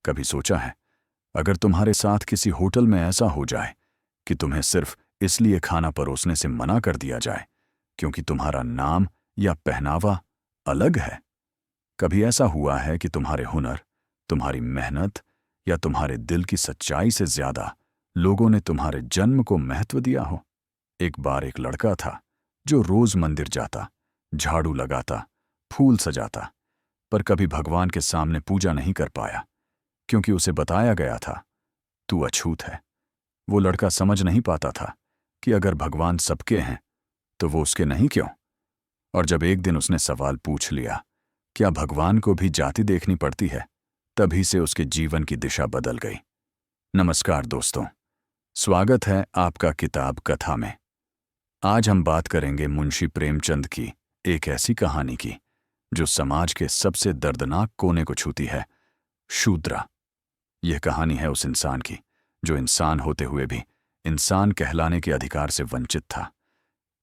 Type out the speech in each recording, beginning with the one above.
कभी सोचा है, अगर तुम्हारे साथ किसी होटल में ऐसा हो जाए कि तुम्हें सिर्फ इसलिए खाना परोसने से मना कर दिया जाए क्योंकि तुम्हारा नाम या पहनावा अलग है? कभी ऐसा हुआ है कि तुम्हारे हुनर, तुम्हारी मेहनत या तुम्हारे दिल की सच्चाई से ज्यादा लोगों ने तुम्हारे जन्म को महत्व दिया हो? एक बार एक लड़का था जो रोज मंदिर जाता, झाड़ू लगाता, फूल सजाता, पर कभी भगवान के सामने पूजा नहीं कर पाया क्योंकि उसे बताया गया था, तू अछूत है। वो लड़का समझ नहीं पाता था कि अगर भगवान सबके हैं तो वो उसके नहीं क्यों? और जब एक दिन उसने सवाल पूछ लिया, क्या भगवान को भी जाति देखनी पड़ती है, तभी से उसके जीवन की दिशा बदल गई। नमस्कार दोस्तों, स्वागत है आपका किताब कथा में। आज हम बात करेंगे मुंशी प्रेमचंद की एक ऐसी कहानी की जो समाज के सबसे दर्दनाक कोने को छूती है, शूद्रा। यह कहानी है उस इंसान की जो इंसान होते हुए भी इंसान कहलाने के अधिकार से वंचित था।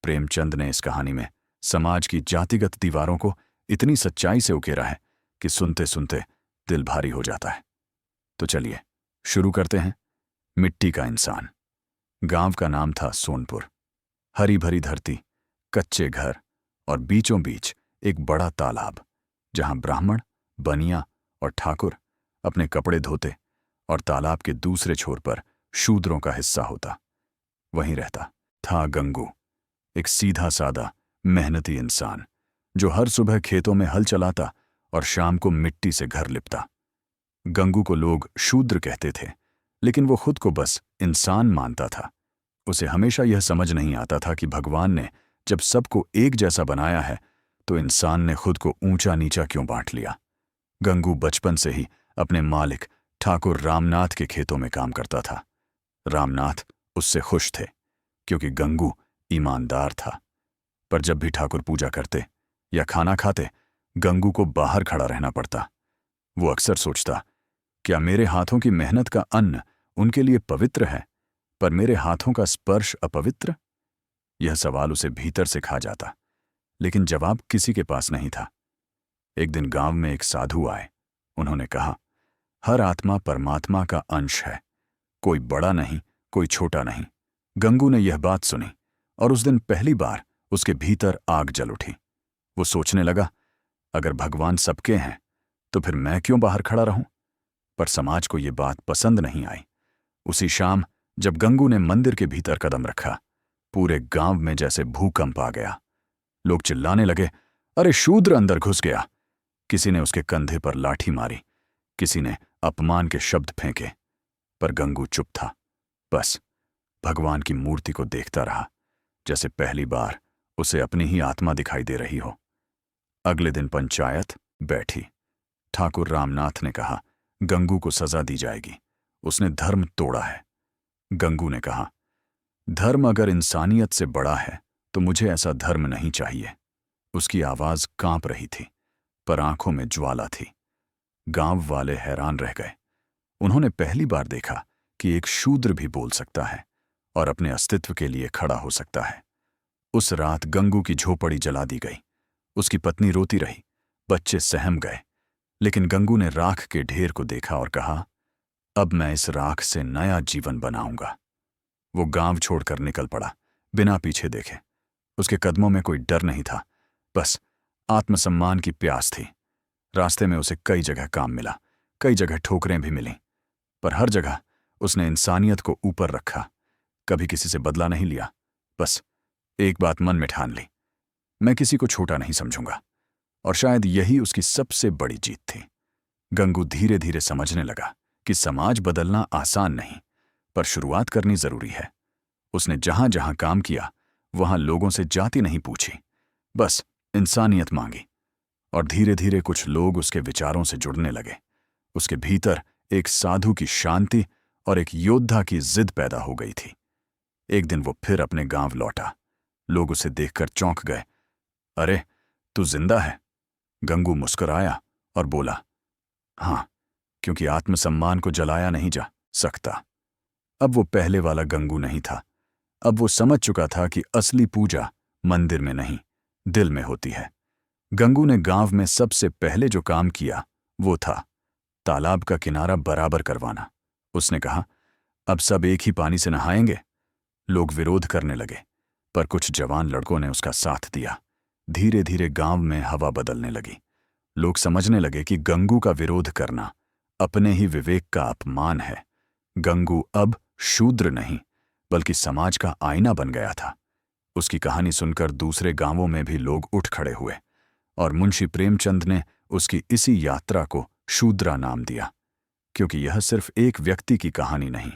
प्रेमचंद ने इस कहानी में समाज की जातिगत दीवारों को इतनी सच्चाई से उकेरा है कि सुनते सुनते दिल भारी हो जाता है। तो चलिए शुरू करते हैं। मिट्टी का इंसान। गांव का नाम था सोनपुर। हरी भरी धरती, कच्चे घर और बीचों बीच एक बड़ा तालाब जहां ब्राह्मण, बनिया और ठाकुर अपने कपड़े धोते और तालाब के दूसरे छोर पर शूद्रों का हिस्सा होता। वहीं रहता था गंगू, एक सीधा सादा मेहनती इंसान जो हर सुबह खेतों में हल चलाता और शाम को मिट्टी से घर लिपता। गंगू को लोग शूद्र कहते थे, लेकिन वो खुद को बस इंसान मानता था। उसे हमेशा यह समझ नहीं आता था कि भगवान ने जब सबको एक जैसा बनाया है तो इंसान ने खुद को ऊंचा नीचा क्यों बांट लिया। गंगू बचपन से ही अपने मालिक ठाकुर रामनाथ के खेतों में काम करता था। रामनाथ उससे खुश थे क्योंकि गंगू ईमानदार था। पर जब भी ठाकुर पूजा करते या खाना खाते, गंगू को बाहर खड़ा रहना पड़ता। वो अक्सर सोचता, क्या मेरे हाथों की मेहनत का अन्न उनके लिए पवित्र है, पर मेरे हाथों का स्पर्श अपवित्र? यह सवाल उसे भीतर से खा जाता, लेकिन जवाब किसी के पास नहीं था। एक दिन गांव में एक साधु आए। उन्होंने कहा, हर आत्मा परमात्मा का अंश है, कोई बड़ा नहीं, कोई छोटा नहीं। गंगू ने यह बात सुनी और उस दिन पहली बार उसके भीतर आग जल उठी। वो सोचने लगा, अगर भगवान सबके हैं तो फिर मैं क्यों बाहर खड़ा रहूं? पर समाज को यह बात पसंद नहीं आई। उसी शाम जब गंगू ने मंदिर के भीतर कदम रखा, पूरे गांव में जैसे भूकंप आ गया। लोग चिल्लाने लगे, अरे शूद्र अंदर घुस गया। किसी ने उसके कंधे पर लाठी मारी, किसी ने अपमान के शब्द फेंके, पर गंगू चुप था। बस भगवान की मूर्ति को देखता रहा, जैसे पहली बार उसे अपनी ही आत्मा दिखाई दे रही हो। अगले दिन पंचायत बैठी। ठाकुर रामनाथ ने कहा, गंगू को सजा दी जाएगी, उसने धर्म तोड़ा है। गंगू ने कहा, धर्म अगर इंसानियत से बड़ा है तो मुझे ऐसा धर्म नहीं चाहिए। उसकी आवाज कांप रही थी, पर आंखों में ज्वाला थी। गांव वाले हैरान रह गए। उन्होंने पहली बार देखा कि एक शूद्र भी बोल सकता है और अपने अस्तित्व के लिए खड़ा हो सकता है। उस रात गंगू की झोपड़ी जला दी गई। उसकी पत्नी रोती रही, बच्चे सहम गए, लेकिन गंगू ने राख के ढेर को देखा और कहा, अब मैं इस राख से नया जीवन बनाऊंगा। वो गांव छोड़कर निकल पड़ा, बिना पीछे देखे। उसके कदमों में कोई डर नहीं था, बस आत्मसम्मान की प्यास थी। रास्ते में उसे कई जगह काम मिला, कई जगह ठोकरें भी मिलीं, पर हर जगह उसने इंसानियत को ऊपर रखा। कभी किसी से बदला नहीं लिया, बस एक बात मन में ठान ली, मैं किसी को छोटा नहीं समझूंगा। और शायद यही उसकी सबसे बड़ी जीत थी। गंगू धीरे धीरे समझने लगा कि समाज बदलना आसान नहीं, पर शुरुआत करनी जरूरी है। उसने जहां जहां काम किया वहां लोगों से जाति नहीं पूछी, बस इंसानियत मांगी। और धीरे धीरे कुछ लोग उसके विचारों से जुड़ने लगे। उसके भीतर एक साधु की शांति और एक योद्धा की जिद पैदा हो गई थी। एक दिन वो फिर अपने गांव लौटा। लोग उसे देखकर चौंक गए। अरे, तू जिंदा है? गंगू मुस्कुराया और बोला, हां, क्योंकि आत्मसम्मान को जलाया नहीं जा सकता। अब वो पहले वाला गंगू नहीं था। अब वो समझ चुका था कि असली पूजा मंदिर में नहीं, दिल में होती है। गंगू ने गांव में सबसे पहले जो काम किया वो था तालाब का किनारा बराबर करवाना। उसने कहा, अब सब एक ही पानी से नहाएंगे। लोग विरोध करने लगे, पर कुछ जवान लड़कों ने उसका साथ दिया। धीरे धीरे गांव में हवा बदलने लगी। लोग समझने लगे कि गंगू का विरोध करना अपने ही विवेक का अपमान है। गंगू अब शूद्र नहीं, बल्कि समाज का आईना बन गया था। उसकी कहानी सुनकर दूसरे गांवों में भी लोग उठ खड़े हुए, और मुंशी प्रेमचंद ने उसकी इसी यात्रा को शूद्रा नाम दिया, क्योंकि यह सिर्फ एक व्यक्ति की कहानी नहीं,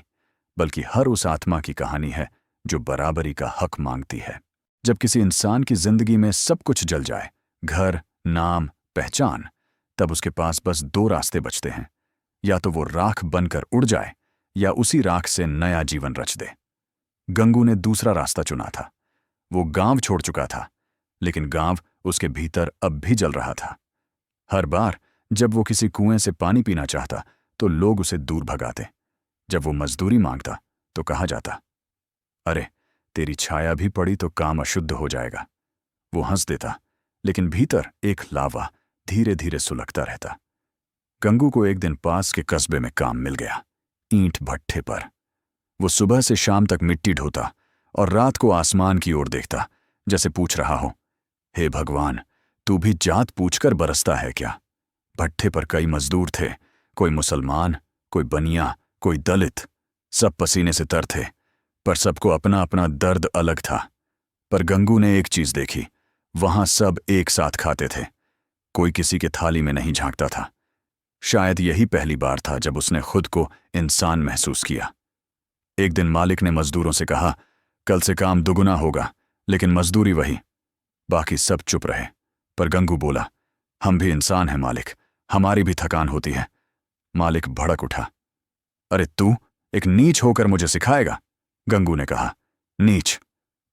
बल्कि हर उस आत्मा की कहानी है जो बराबरी का हक मांगती है। जब किसी इंसान की जिंदगी में सब कुछ जल जाए, घर, नाम, पहचान, तब उसके पास बस दो रास्ते बचते हैं। या तो वो राख बनकर उड़ जाए, या उसी राख से नया जीवन रच दे। गंगू ने दूसरा रास्ता चुना था। वो गांव छोड़ चुका था, लेकिन गांव उसके भीतर अब भी जल रहा था। हर बार जब वो किसी कुएं से पानी पीना चाहता तो लोग उसे दूर भगाते। जब वो मजदूरी मांगता तो कहा जाता, अरे, तेरी छाया भी पड़ी तो काम अशुद्ध हो जाएगा। वो हंस देता, लेकिन भीतर एक लावा धीरे धीरे सुलगता रहता। गंगू को एक दिन पास के कस्बे में काम मिल गया, ईंट भट्ठे पर। वो सुबह से शाम तक मिट्टी ढोता और रात को आसमान की ओर देखता, जैसे पूछ रहा हो, हे भगवान, तू भी जात पूछकर बरसता है क्या? भट्ठे पर कई मजदूर थे, कोई मुसलमान, कोई बनिया, कोई दलित। सब पसीने से तर थे, पर सबको अपना अपना दर्द अलग था। पर गंगू ने एक चीज देखी, वहां सब एक साथ खाते थे। कोई किसी के थाली में नहीं झांकता था। शायद यही पहली बार था जब उसने खुद को इंसान महसूस किया। एक दिन मालिक ने मजदूरों से कहा, कल से काम दुगुना होगा, लेकिन मजदूरी वही। बाकी सब चुप रहे, पर गंगू बोला, हम भी इंसान हैं मालिक, हमारी भी थकान होती है। मालिक भड़क उठा, अरे तू एक नीच होकर मुझे सिखाएगा? गंगू ने कहा, नीच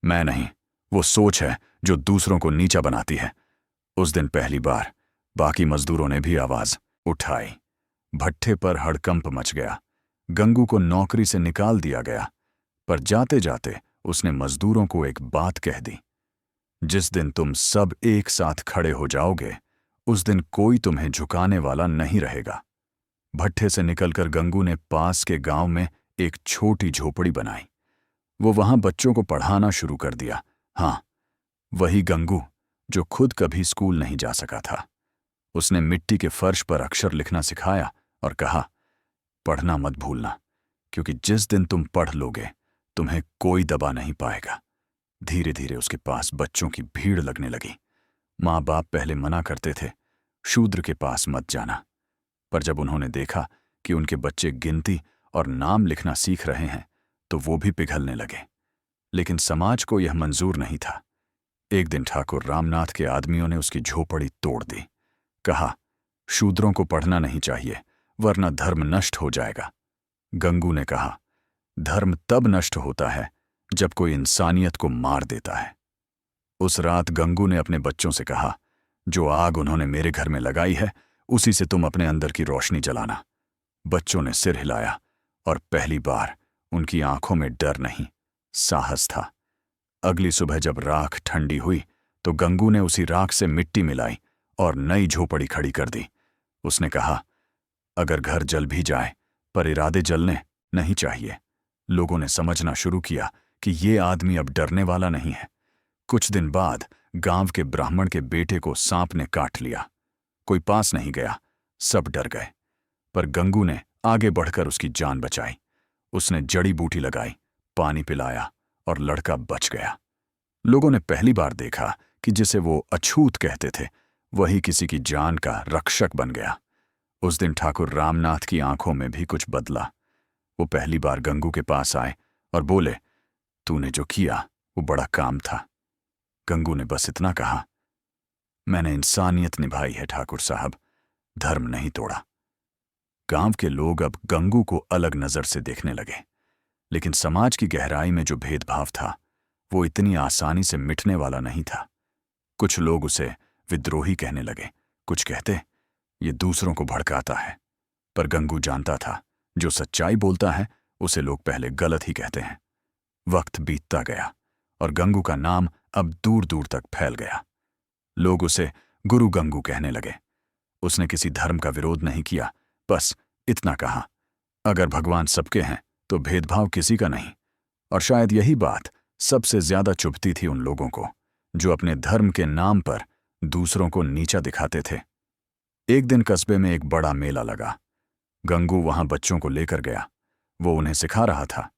मैं नहीं, वो सोच है जो दूसरों को नीचा बनाती है। उस दिन पहली बार बाकी मजदूरों ने भी आवाज उठाई। भट्ठे पर हड़कंप मच गया। गंगू को नौकरी से निकाल दिया गया, पर जाते जाते उसने मजदूरों को एक बात कह दी, जिस दिन तुम सब एक साथ खड़े हो जाओगे, उस दिन कोई तुम्हें झुकाने वाला नहीं रहेगा। भट्ठे से निकलकर गंगू ने पास के गांव में एक छोटी झोपड़ी बनाई। वो वहां बच्चों को पढ़ाना शुरू कर दिया। हां, वही गंगू जो खुद कभी स्कूल नहीं जा सका था। उसने मिट्टी के फर्श पर अक्षर लिखना सिखाया और कहा, पढ़ना मत भूलना, क्योंकि जिस दिन तुम पढ़ लोगे, तुम्हें कोई दबा नहीं पाएगा। धीरे धीरे उसके पास बच्चों की भीड़ लगने लगी। माँ बाप पहले मना करते थे, शूद्र के पास मत जाना, पर जब उन्होंने देखा कि उनके बच्चे गिनती और नाम लिखना सीख रहे हैं, तो वो भी पिघलने लगे। लेकिन समाज को यह मंजूर नहीं था। एक दिन ठाकुर रामनाथ के आदमियों ने उसकी झोपड़ी तोड़ दी। कहा, शूद्रों को पढ़ना नहीं चाहिए, वरना धर्म नष्ट हो जाएगा। गंगू ने कहा, धर्म तब नष्ट होता है जब कोई इंसानियत को मार देता है। उस रात गंगू ने अपने बच्चों से कहा, जो आग उन्होंने मेरे घर में लगाई है, उसी से तुम अपने अंदर की रोशनी जलाना। बच्चों ने सिर हिलाया, और पहली बार उनकी आंखों में डर नहीं, साहस था। अगली सुबह जब राख ठंडी हुई, तो गंगू ने उसी राख से मिट्टी मिलाई और नई झोपड़ी खड़ी कर दी। उसने कहा, अगर घर जल भी जाए, पर इरादे जलने नहीं चाहिए। लोगों ने समझना शुरू किया कि ये आदमी अब डरने वाला नहीं है। कुछ दिन बाद गांव के ब्राह्मण के बेटे को सांप ने काट लिया। कोई पास नहीं गया, सब डर गए, पर गंगू ने आगे बढ़कर उसकी जान बचाई। उसने जड़ी बूटी लगाई, पानी पिलाया, और लड़का बच गया। लोगों ने पहली बार देखा कि जिसे वो अछूत कहते थे, वही किसी की जान का रक्षक बन गया। उस दिन ठाकुर रामनाथ की आंखों में भी कुछ बदला। वो पहली बार गंगू के पास आए और बोले, तूने जो किया वो बड़ा काम था। गंगू ने बस इतना कहा, मैंने इंसानियत निभाई है ठाकुर साहब, धर्म नहीं तोड़ा। गांव के लोग अब गंगू को अलग नजर से देखने लगे, लेकिन समाज की गहराई में जो भेदभाव था, वो इतनी आसानी से मिटने वाला नहीं था। कुछ लोग उसे विद्रोही कहने लगे, कुछ कहते ये दूसरों को भड़काता है। पर गंगू जानता था, जो सच्चाई बोलता है उसे लोग पहले गलत ही कहते हैं। वक्त बीतता गया और गंगू का नाम अब दूर दूर तक फैल गया। लोग उसे गुरु गंगू कहने लगे। उसने किसी धर्म का विरोध नहीं किया, बस इतना कहा, अगर भगवान सबके हैं तो भेदभाव किसी का नहीं। और शायद यही बात सबसे ज्यादा चुभती थी उन लोगों को जो अपने धर्म के नाम पर दूसरों को नीचा दिखाते थे। एक दिन कस्बे में एक बड़ा मेला लगा। गंगू वहां बच्चों को लेकर गया। वो उन्हें सिखा रहा था,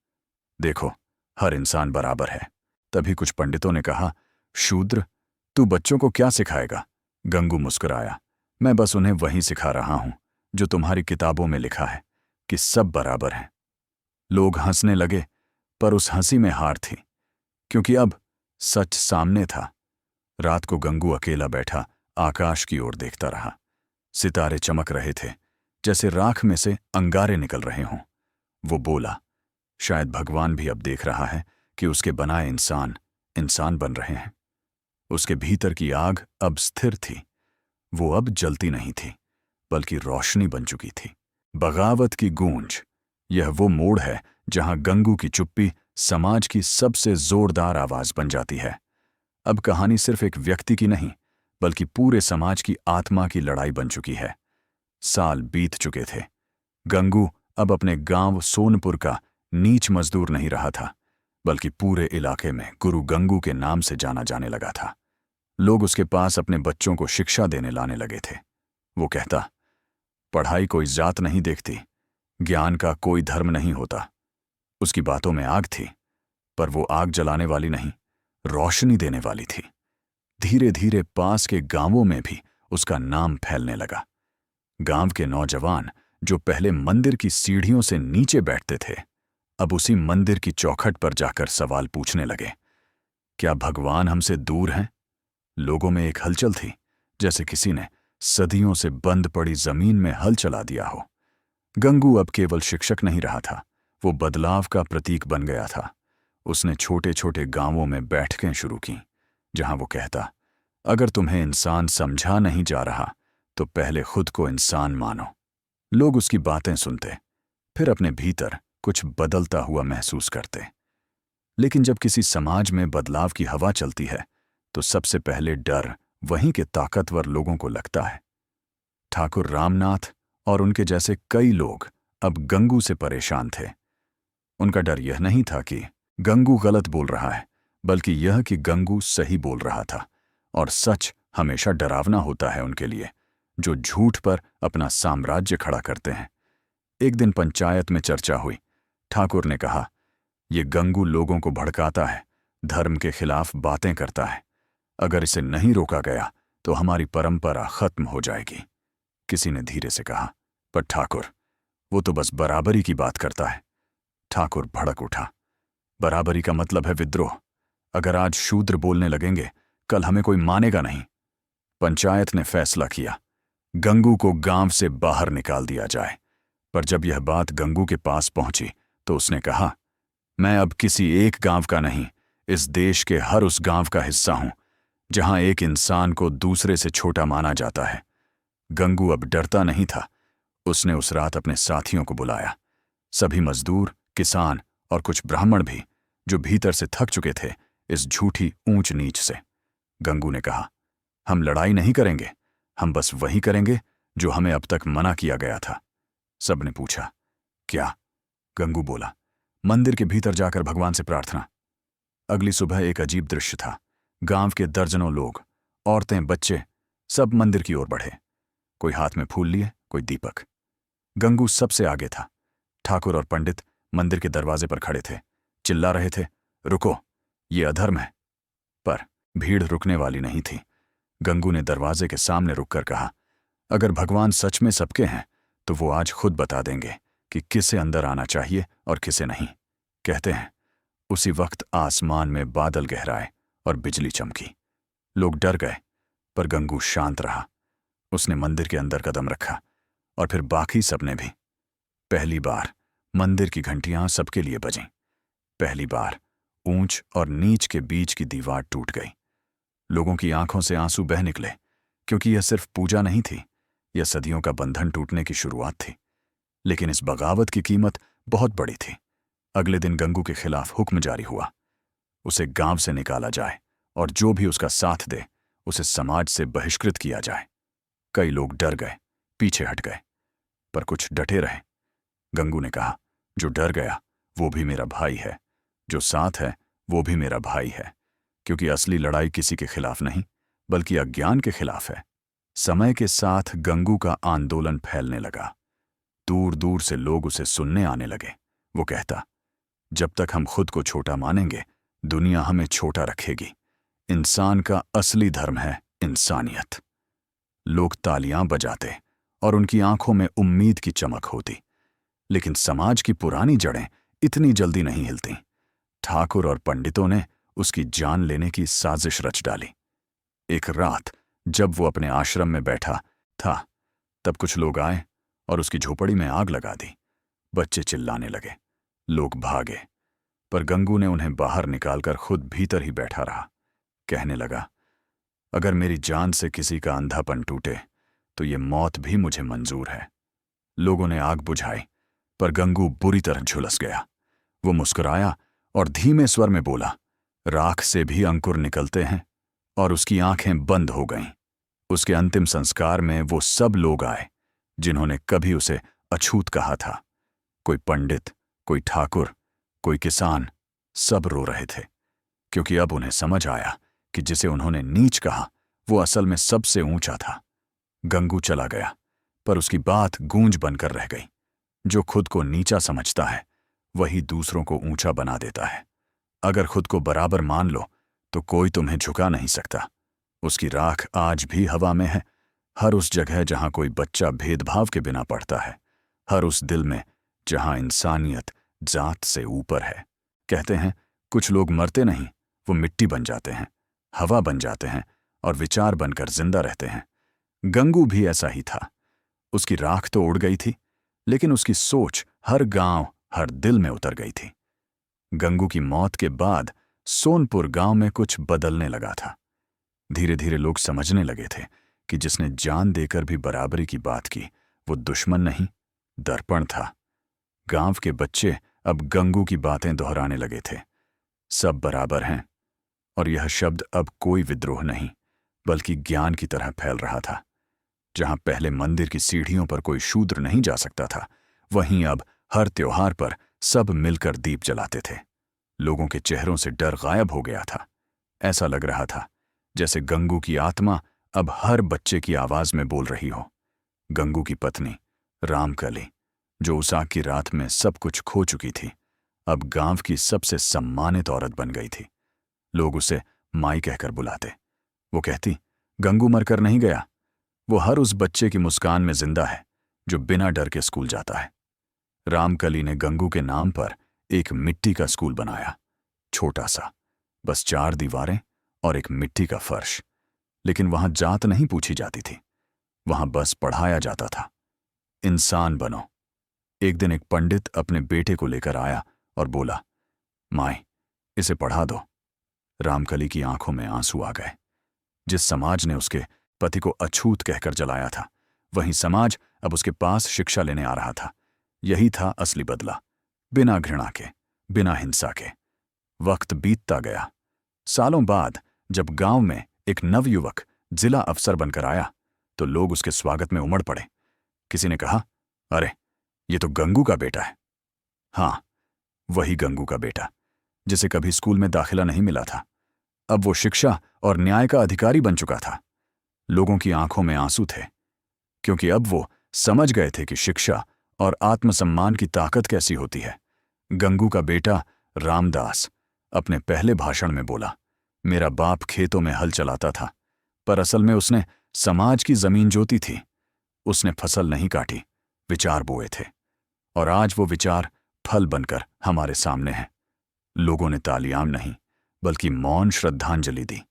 देखो, हर इंसान बराबर है। तभी कुछ पंडितों ने कहा, शूद्र, तू बच्चों को क्या सिखाएगा? गंगू मुस्कुराया, मैं बस उन्हें वही सिखा रहा हूं जो तुम्हारी किताबों में लिखा है कि सब बराबर हैं। लोग हंसने लगे, पर उस हंसी में हार थी, क्योंकि अब सच सामने था। रात को गंगू अकेला बैठा आकाश की ओर देखता रहा। सितारे चमक रहे थे, जैसे राख में से अंगारे निकल रहे हों। वो बोला, शायद भगवान भी अब देख रहा है कि उसके बनाए इंसान इंसान बन रहे हैं। उसके भीतर की आग अब स्थिर थी। वो अब जलती नहीं थी, बल्कि रोशनी बन चुकी थी। बगावत की गूंज, यह वो मोड़ है जहां गंगू की चुप्पी समाज की सबसे जोरदार आवाज बन जाती है। अब कहानी सिर्फ एक व्यक्ति की नहीं, बल्कि पूरे समाज की आत्मा की लड़ाई बन चुकी है। साल बीत चुके थे। गंगू अब अपने गांव सोनपुर का नीच मजदूर नहीं रहा था, बल्कि पूरे इलाके में गुरु गंगू के नाम से जाना जाने लगा था। लोग उसके पास अपने बच्चों को शिक्षा देने लाने लगे थे। वो कहता, पढ़ाई कोई जात नहीं देखती, ज्ञान का कोई धर्म नहीं होता। उसकी बातों में आग थी, पर वो आग जलाने वाली नहीं, रोशनी देने वाली थी। धीरे धीरे पास के गांवों में भी उसका नाम फैलने लगा। गांव के नौजवान जो पहले मंदिर की सीढ़ियों से नीचे बैठते थे, अब उसी मंदिर की चौखट पर जाकर सवाल पूछने लगे, क्या भगवान हमसे दूर हैं? लोगों में एक हलचल थी, जैसे किसी ने सदियों से बंद पड़ी जमीन में हल चला दिया हो। गंगू अब केवल शिक्षक नहीं रहा था, वो बदलाव का प्रतीक बन गया था। उसने छोटे छोटे गांवों में बैठकें शुरू की, जहां वो कहता, अगर तुम्हें इंसान समझा नहीं जा रहा तो पहले खुद को इंसान मानो। लोग उसकी बातें सुनते, फिर अपने भीतर कुछ बदलता हुआ महसूस करते। लेकिन जब किसी समाज में बदलाव की हवा चलती है, तो सबसे पहले डर वहीं के ताकतवर लोगों को लगता है। ठाकुर रामनाथ और उनके जैसे कई लोग अब गंगू से परेशान थे। उनका डर यह नहीं था कि गंगू गलत बोल रहा है, बल्कि यह कि गंगू सही बोल रहा था। और सच हमेशा डरावना होता है उनके लिए, जो झूठ पर अपना साम्राज्य खड़ा करते हैं। एक दिन पंचायत में चर्चा हुई। ठाकुर ने कहा, ये गंगू लोगों को भड़काता है, धर्म के खिलाफ बातें करता है। अगर इसे नहीं रोका गया तो हमारी परंपरा खत्म हो जाएगी। किसी ने धीरे से कहा, पर ठाकुर, वो तो बस बराबरी की बात करता है। ठाकुर भड़क उठा, बराबरी का मतलब है विद्रोह। अगर आज शूद्र बोलने लगेंगे, कल हमें कोई मानेगा नहीं। पंचायत ने फैसला किया, गंगू को गांव से बाहर निकाल दिया जाए। पर जब यह बात गंगू के पास पहुंची तो उसने कहा, मैं अब किसी एक गांव का नहीं, इस देश के हर उस गांव का हिस्सा हूं जहां एक इंसान को दूसरे से छोटा माना जाता है। गंगू अब डरता नहीं था। उसने उस रात अपने साथियों को बुलाया, सभी मजदूर, किसान और कुछ ब्राह्मण भी, जो भीतर से थक चुके थे इस झूठी ऊंच नीच से। गंगू ने कहा, हम लड़ाई नहीं करेंगे, हम बस वही करेंगे जो हमें अब तक मना किया गया था। सबने पूछा, क्या? गंगू बोला, मंदिर के भीतर जाकर भगवान से प्रार्थना। अगली सुबह एक अजीब दृश्य था। गांव के दर्जनों लोग, औरतें, बच्चे, सब मंदिर की ओर बढ़े। कोई हाथ में फूल लिए, कोई दीपक। गंगू सबसे आगे था। ठाकुर और पंडित मंदिर के दरवाजे पर खड़े थे, चिल्ला रहे थे, रुको, ये अधर्म है। पर भीड़ रुकने वाली नहीं थी। गंगू ने दरवाजे के सामने रुककर कहा, अगर भगवान सच में सबके हैं तो वो आज खुद बता देंगे कि किसे अंदर आना चाहिए और किसे नहीं। कहते हैं, उसी वक्त आसमान में बादल गहराए और बिजली चमकी। लोग डर गए, पर गंगू शांत रहा। उसने मंदिर के अंदर कदम रखा, और फिर बाकी सबने भी। पहली बार मंदिर की घंटियां सबके लिए बजीं। पहली बार ऊंच और नीच के बीच की दीवार टूट गई। लोगों की आंखों से आंसू बह निकले, क्योंकि यह सिर्फ पूजा नहीं थी, यह सदियों का बंधन टूटने की शुरुआत थी। लेकिन इस बगावत की कीमत बहुत बड़ी थी। अगले दिन गंगू के खिलाफ हुक्म जारी हुआ, उसे गांव से निकाला जाए और जो भी उसका साथ दे उसे समाज से बहिष्कृत किया जाए। कई लोग डर गए, पीछे हट गए। पर कुछ डटे रहे। गंगू ने कहा, जो डर गया वो भी मेरा भाई है, जो साथ है वो भी मेरा भाई है, क्योंकि असली लड़ाई किसी के खिलाफ नहीं बल्कि अज्ञान के खिलाफ है। समय के साथ गंगू का आंदोलन फैलने लगा। दूर दूर से लोग उसे सुनने आने लगे। वो कहता, जब तक हम खुद को छोटा मानेंगे दुनिया हमें छोटा रखेगी। इंसान का असली धर्म है इंसानियत। लोग तालियां बजाते और उनकी आंखों में उम्मीद की चमक होती, लेकिन समाज की पुरानी जड़ें इतनी जल्दी नहीं हिलती। ठाकुर और पंडितों ने उसकी जान लेने की साजिश रच डाली। एक रात जब वो अपने आश्रम में बैठा था, तब कुछ लोग आए और उसकी झोपड़ी में आग लगा दी। बच्चे चिल्लाने लगे, लोग भागे, पर गंगू ने उन्हें बाहर निकालकर खुद भीतर ही बैठा रहा। कहने लगा, अगर मेरी जान से किसी का अंधापन टूटे तो ये मौत भी मुझे मंजूर है। लोगों ने आग बुझाई, पर गंगू बुरी तरह झुलस गया। वो मुस्कुराया और धीमे स्वर में बोला, राख से भी अंकुर निकलते हैं, और उसकी आंखें बंद हो गईं। उसके अंतिम संस्कार में वो सब लोग आए जिन्होंने कभी उसे अछूत कहा था। कोई पंडित, कोई ठाकुर, कोई किसान, सब रो रहे थे, क्योंकि अब उन्हें समझ आया कि जिसे उन्होंने नीच कहा वो असल में सबसे ऊंचा था। गंगू चला गया, पर उसकी बात गूंज बनकर रह गई। जो खुद को नीचा समझता है वही दूसरों को ऊंचा बना देता है। अगर खुद को बराबर मान लो तो कोई तुम्हें झुका नहीं सकता। उसकी राख आज भी हवा में है, हर उस जगह जहां कोई बच्चा भेदभाव के बिना पढ़ता है, हर उस दिल में जहां इंसानियत जात से ऊपर है। कहते हैं कुछ लोग मरते नहीं, वो मिट्टी बन जाते हैं, हवा बन जाते हैं और विचार बनकर जिंदा रहते हैं। गंगू भी ऐसा ही था। उसकी राख तो उड़ गई थी, लेकिन उसकी सोच हर गांव, हर दिल में उतर गई थी। गंगू की मौत के बाद सोनपुर गांव में कुछ बदलने लगा था। धीरे धीरे लोग समझने लगे थे कि जिसने जान देकर भी बराबरी की बात की वो दुश्मन नहीं, दर्पण था। गांव के बच्चे अब गंगू की बातें दोहराने लगे थे, सब बराबर हैं, और यह शब्द अब कोई विद्रोह नहीं बल्कि ज्ञान की तरह फैल रहा था। जहां पहले मंदिर की सीढ़ियों पर कोई शूद्र नहीं जा सकता था, वहीं अब हर त्योहार पर सब मिलकर दीप जलाते थे। लोगों के चेहरों से डर गायब हो गया था। ऐसा लग रहा था जैसे गंगू की आत्मा अब हर बच्चे की आवाज में बोल रही हो। गंगू की पत्नी रामकली, जो उस आग की रात में सब कुछ खो चुकी थी, अब गांव की सबसे सम्मानित औरत बन गई थी। लोग उसे माई कहकर बुलाते। वो कहती, गंगू मरकर नहीं गया, वो हर उस बच्चे की मुस्कान में जिंदा है जो बिना डर के स्कूल जाता है। रामकली ने गंगू के नाम पर एक मिट्टी का स्कूल बनाया, छोटा सा, बस 4 दीवारें और एक मिट्टी का फर्श। लेकिन वहां जात नहीं पूछी जाती थी, वहां बस पढ़ाया जाता था, इंसान बनो। एक दिन एक पंडित अपने बेटे को लेकर आया और बोला, माई, इसे पढ़ा दो। रामकली की आंखों में आंसू आ गए। जिस समाज ने उसके पति को अछूत कहकर जलाया था, वही समाज अब उसके पास शिक्षा लेने आ रहा था। यही था असली बदला, बिना घृणा के, बिना हिंसा के। वक्त बीतता गया। सालों बाद जब गांव में एक नवयुवक जिला अफसर बनकर आया तो लोग उसके स्वागत में उमड़ पड़े। किसी ने कहा, अरे ये तो गंगू का बेटा है। हाँ, वही गंगू का बेटा जिसे कभी स्कूल में दाखिला नहीं मिला था। अब वो शिक्षा और न्याय का अधिकारी बन चुका था। लोगों की आंखों में आंसू थे, क्योंकि अब वो समझ गए थे कि शिक्षा और आत्मसम्मान की ताकत कैसी होती है। गंगू का बेटा रामदास अपने पहले भाषण में बोला, मेरा बाप खेतों में हल चलाता था, पर असल में उसने समाज की जमीन जोती थी। उसने फसल नहीं काटी, विचार बोए थे, और आज वो विचार फल बनकर हमारे सामने हैं। लोगों ने तालियां नहीं बल्कि मौन श्रद्धांजलि दी,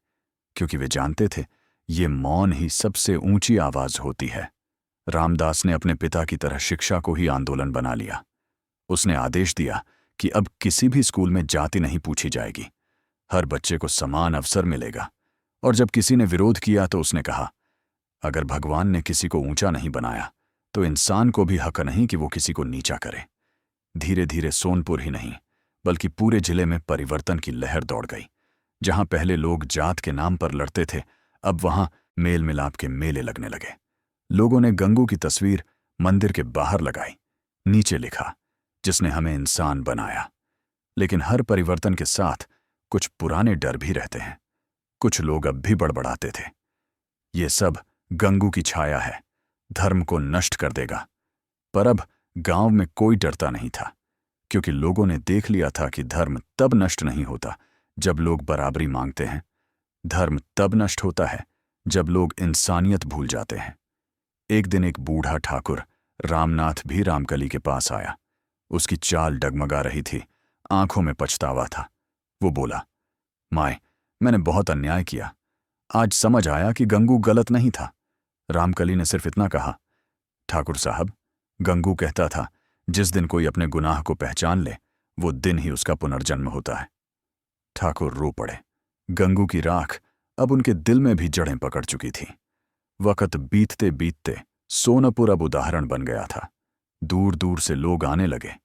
क्योंकि वे जानते थे ये मौन ही सबसे ऊंची आवाज होती है। रामदास ने अपने पिता की तरह शिक्षा को ही आंदोलन बना लिया। उसने आदेश दिया कि अब किसी भी स्कूल में जाति नहीं पूछी जाएगी, हर बच्चे को समान अवसर मिलेगा। और जब किसी ने विरोध किया तो उसने कहा, अगर भगवान ने किसी को ऊंचा नहीं बनाया तो इंसान को भी हक नहीं कि वो किसी को नीचा करे। धीरे धीरे सोनपुर ही नहीं बल्कि पूरे जिले में परिवर्तन की लहर दौड़ गई। जहां पहले लोग जात के नाम पर लड़ते थे, अब वहां मेल मिलाप के मेले लगने लगे। लोगों ने गंगू की तस्वीर मंदिर के बाहर लगाई। नीचे लिखा, जिसने हमें इंसान बनाया। लेकिन हर परिवर्तन के साथ कुछ पुराने डर भी रहते हैं। कुछ लोग अब भी बड़बड़ाते थे, ये सब गंगू की छाया है, धर्म को नष्ट कर देगा। पर अब गांव में कोई डरता नहीं था, क्योंकि लोगों ने देख लिया था कि धर्म तब नष्ट नहीं होता जब लोग बराबरी मांगते हैं। धर्म तब नष्ट होता है जब लोग इंसानियत भूल जाते हैं। एक दिन एक बूढ़ा ठाकुर रामनाथ भी रामकली के पास आया। उसकी चाल डगमगा रही थी, आंखों में पछतावा था। वो बोला, माए, मैंने बहुत अन्याय किया। आज समझ आया कि गंगू गलत नहीं था। रामकली ने सिर्फ इतना कहा, ठाकुर साहब, गंगू कहता था, जिस दिन कोई अपने गुनाह को पहचान ले, वो दिन ही उसका पुनर्जन्म होता है। ठाकुर रो पड़े। गंगू की राख अब उनके दिल में भी जड़ें पकड़ चुकी थी। वक्त बीतते बीतते सोनपुर अब उदाहरण बन गया था। दूर दूर से लोग आने लगे,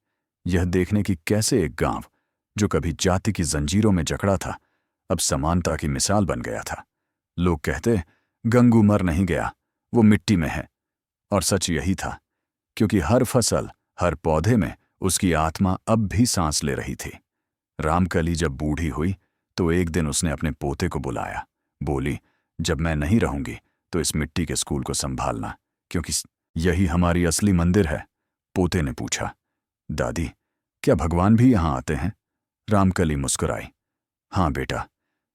यह देखने की कैसे एक गांव जो कभी जाति की जंजीरों में जकड़ा था, अब समानता की मिसाल बन गया था। लोग कहते, गंगू मर नहीं गया, वो मिट्टी में है। और सच यही था, क्योंकि हर फसल, हर पौधे में उसकी आत्मा अब भी सांस ले रही थी। रामकली जब बूढ़ी हुई तो एक दिन उसने अपने पोते को बुलाया। बोली, जब मैं नहीं रहूंगी तो इस मिट्टी के स्कूल को संभालना, क्योंकि यही हमारी असली मंदिर है। पोते ने पूछा, दादी, क्या भगवान भी यहां आते हैं? रामकली मुस्कुराई, हाँ बेटा,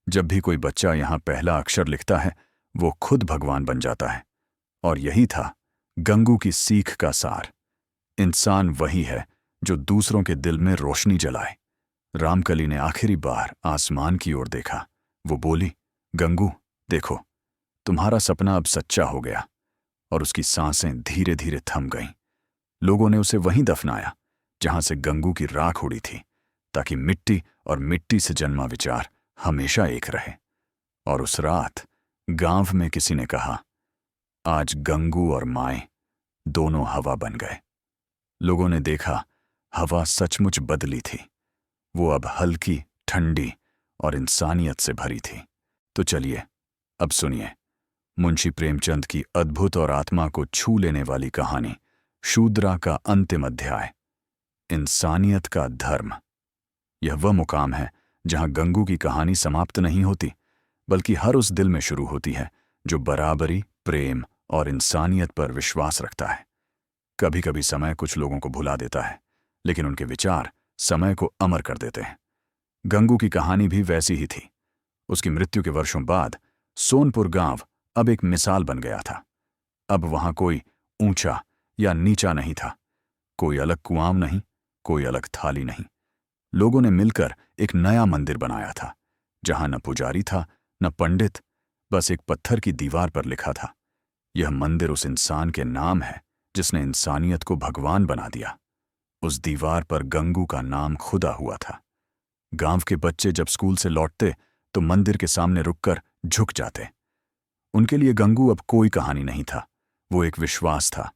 जब भी कोई बच्चा यहां पहला अक्षर लिखता है, वो खुद भगवान बन जाता है। और यही था गंगू की सीख का सार। इंसान वही है जो दूसरों के दिल में रोशनी जलाए। रामकली ने आखिरी बार आसमान की ओर देखा। वो बोली, गंगू, देखो, तुम्हारा सपना अब सच्चा हो गया। और उसकी सांसें धीरे धीरे थम गईं। लोगों ने उसे वहीं दफनाया जहां से गंगू की राख उड़ी थी, ताकि मिट्टी और मिट्टी से जन्मा विचार हमेशा एक रहे। और उस रात गांव में किसी ने कहा, आज गंगू और माए दोनों हवा बन गए। लोगों ने देखा, हवा सचमुच बदली थी। वो अब हल्की, ठंडी और इंसानियत से भरी थी। तो चलिए, अब सुनिए मुंशी प्रेमचंद की अद्भुत और आत्मा को छू लेने वाली कहानी, शूद्रा का अंतिम अध्याय, इंसानियत का धर्म। यह वह मुकाम है जहां गंगू की कहानी समाप्त नहीं होती, बल्कि हर उस दिल में शुरू होती है जो बराबरी, प्रेम और इंसानियत पर विश्वास रखता है। कभी कभी समय कुछ लोगों को भुला देता है, लेकिन उनके विचार समय को अमर कर देते हैं। गंगू की कहानी भी वैसी ही थी। उसकी मृत्यु के वर्षों बाद सोनपुर गांव अब एक मिसाल बन गया था। अब वहां कोई ऊंचा या नीचा नहीं था, कोई अलग कुआं नहीं, कोई अलग थाली नहीं। लोगों ने मिलकर एक नया मंदिर बनाया था, जहां न पुजारी था, न पंडित, बस एक पत्थर की दीवार पर लिखा था, यह मंदिर उस इंसान के नाम है जिसने इंसानियत को भगवान बना दिया। उस दीवार पर गंगू का नाम खुदा हुआ था। गांव के बच्चे जब स्कूल से लौटते तो मंदिर के सामने रुककर झुक जाते। उनके लिए गंगू अब कोई कहानी नहीं था, वो एक विश्वास था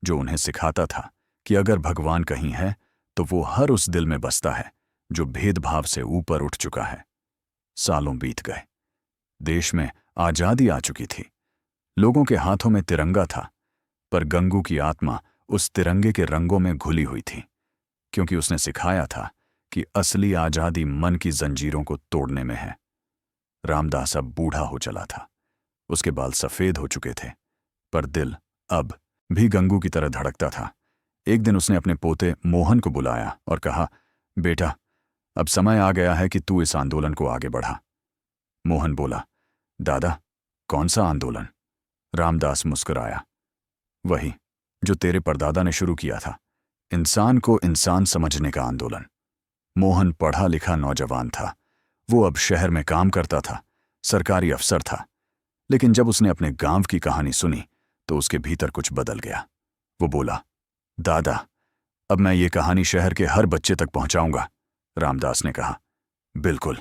जो उन्हें सिखाता था कि अगर भगवान कहीं है तो वो हर उस दिल में बसता है जो भेदभाव से ऊपर उठ चुका है। सालों बीत गए, देश में आजादी आ चुकी थी, लोगों के हाथों में तिरंगा था, पर गंगू की आत्मा उस तिरंगे के रंगों में घुली हुई थी, क्योंकि उसने सिखाया था कि असली आजादी मन की जंजीरों को तोड़ने में है। रामदास अब बूढ़ा हो चला था, उसके बाल सफेद हो चुके थे, पर दिल अब भी गंगू की तरह धड़कता था। एक दिन उसने अपने पोते मोहन को बुलाया और कहा, बेटा, अब समय आ गया है कि तू इस आंदोलन को आगे बढ़ा। मोहन बोला, दादा, कौन सा आंदोलन? रामदास मुस्कुराया, वही जो तेरे परदादा ने शुरू किया था, इंसान को इंसान समझने का आंदोलन। मोहन पढ़ा लिखा नौजवान था, वो अब शहर में काम करता था, सरकारी अफसर था। लेकिन जब उसने अपने गांव की कहानी सुनी तो उसके भीतर कुछ बदल गया। वो बोला, दादा, अब मैं ये कहानी शहर के हर बच्चे तक पहुंचाऊंगा। रामदास ने कहा, बिल्कुल,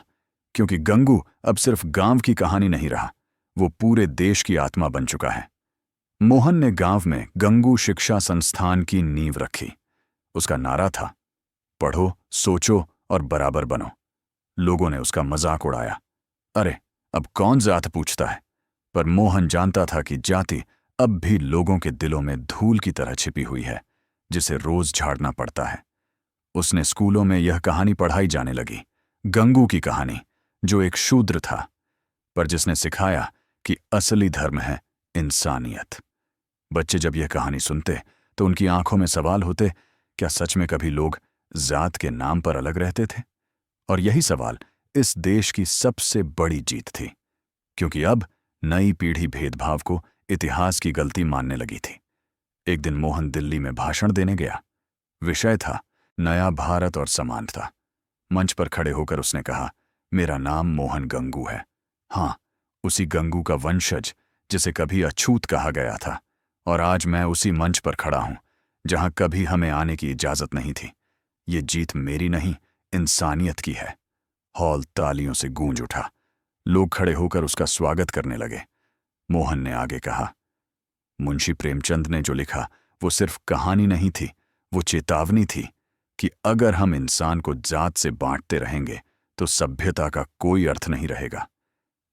क्योंकि गंगू अब सिर्फ गांव की कहानी नहीं रहा, वो पूरे देश की आत्मा बन चुका है। मोहन ने गांव में गंगू शिक्षा संस्थान की नींव रखी। उसका नारा था, पढ़ो, सोचो और बराबर बनो। लोगों ने उसका मजाक उड़ाया, अरे अब कौन जात पूछता है? पर मोहन जानता था कि जाति अब भी लोगों के दिलों में धूल की तरह छिपी हुई है, जिसे रोज झाड़ना पड़ता है। उसने स्कूलों में यह कहानी पढ़ाई जाने लगी, गंगू की कहानी, जो एक शूद्र था, पर जिसने सिखाया कि असली धर्म है इंसानियत। बच्चे जब यह कहानी सुनते तो उनकी आंखों में सवाल होते, क्या सच में कभी लोग जात के नाम पर अलग रहते थे? और यही सवाल इस देश की सबसे बड़ी जीत थी, क्योंकि अब नई पीढ़ी भेदभाव को इतिहास की गलती मानने लगी थी। एक दिन मोहन दिल्ली में भाषण देने गया। विषय था नया भारत और समानता। मंच पर खड़े होकर उसने कहा, मेरा नाम मोहन गंगू है। हाँ, उसी गंगू का वंशज जिसे कभी अछूत कहा गया था, और आज मैं उसी मंच पर खड़ा हूं जहां कभी हमें आने की इजाजत नहीं थी। ये जीत मेरी नहीं, इंसानियत की है। हॉल तालियों से गूंज उठा। लोग खड़े होकर उसका स्वागत करने लगे। मोहन ने आगे कहा, मुंशी प्रेमचंद ने जो लिखा वो सिर्फ कहानी नहीं थी, वो चेतावनी थी कि अगर हम इंसान को जात से बांटते रहेंगे तो सभ्यता का कोई अर्थ नहीं रहेगा।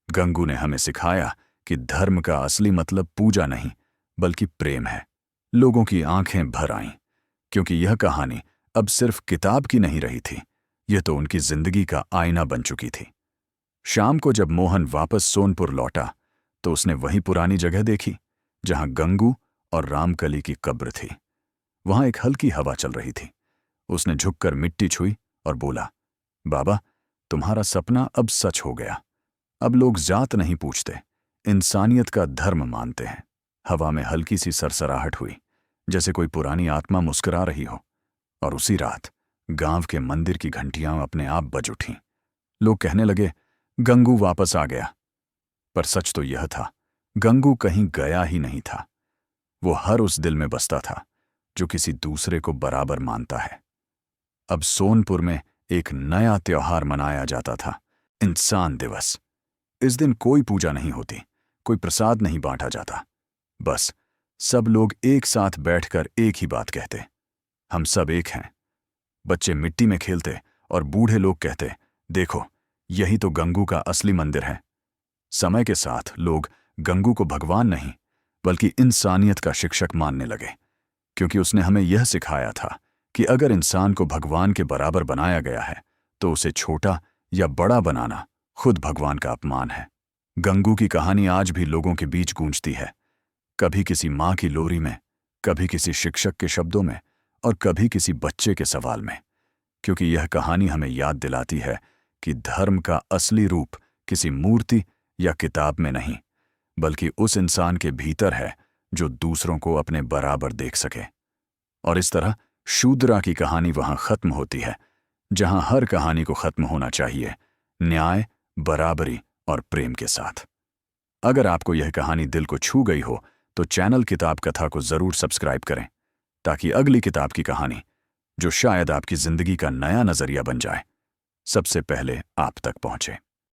गंगू ने हमें सिखाया कि धर्म का असली मतलब पूजा नहीं बल्कि प्रेम है। लोगों की आंखें भर आईं, क्योंकि यह कहानी अब सिर्फ किताब की नहीं रही थी, यह तो उनकी जिंदगी का आईना बन चुकी थी। शाम को जब मोहन वापस सोनपुर लौटा तो उसने वही पुरानी जगह देखी जहां गंगू और रामकली की कब्र थी। वहां एक हल्की हवा चल रही थी। उसने झुककर मिट्टी छुई और बोला, बाबा, तुम्हारा सपना अब सच हो गया। अब लोग जात नहीं पूछते, इंसानियत का धर्म मानते हैं। हवा में हल्की सी सरसराहट हुई, जैसे कोई पुरानी आत्मा मुस्कुरा रही हो। और उसी रात गांव के मंदिर की घंटियां अपने आप बज उठीं। लोग कहने लगे, गंगू वापस आ गया। पर सच तो यह था, गंगू कहीं गया ही नहीं था। वो हर उस दिल में बसता था जो किसी दूसरे को बराबर मानता है। अब सोनपुर में एक नया त्योहार मनाया जाता था, इंसान दिवस। इस दिन कोई पूजा नहीं होती, कोई प्रसाद नहीं बांटा जाता। बस सब लोग एक साथ बैठकर एक ही बात कहते, हम सब एक हैं। बच्चे मिट्टी में खेलते और बूढ़े लोग कहते, देखो, यही तो गंगू का असली मंदिर है। समय के साथ लोग गंगू को भगवान नहीं बल्कि इंसानियत का शिक्षक मानने लगे, क्योंकि उसने हमें यह सिखाया था कि अगर इंसान को भगवान के बराबर बनाया गया है तो उसे छोटा या बड़ा बनाना खुद भगवान का अपमान है। गंगू की कहानी आज भी लोगों के बीच गूंजती है, कभी किसी माँ की लोरी में, कभी किसी शिक्षक के शब्दों में, और कभी किसी बच्चे के सवाल में, क्योंकि यह कहानी हमें याद दिलाती है कि धर्म का असली रूप किसी मूर्ति या किताब में नहीं बल्कि उस इंसान के भीतर है जो दूसरों को अपने बराबर देख सके। और इस तरह शूद्रा की कहानी वहां खत्म होती है जहां हर कहानी को खत्म होना चाहिए, न्याय, बराबरी और प्रेम के साथ। अगर आपको यह कहानी दिल को छू गई हो तो चैनल किताब कथा को जरूर सब्सक्राइब करें, ताकि अगली किताब की कहानी, जो शायद आपकी जिंदगी का नया नजरिया बन जाए, सबसे पहले आप तक पहुंचे।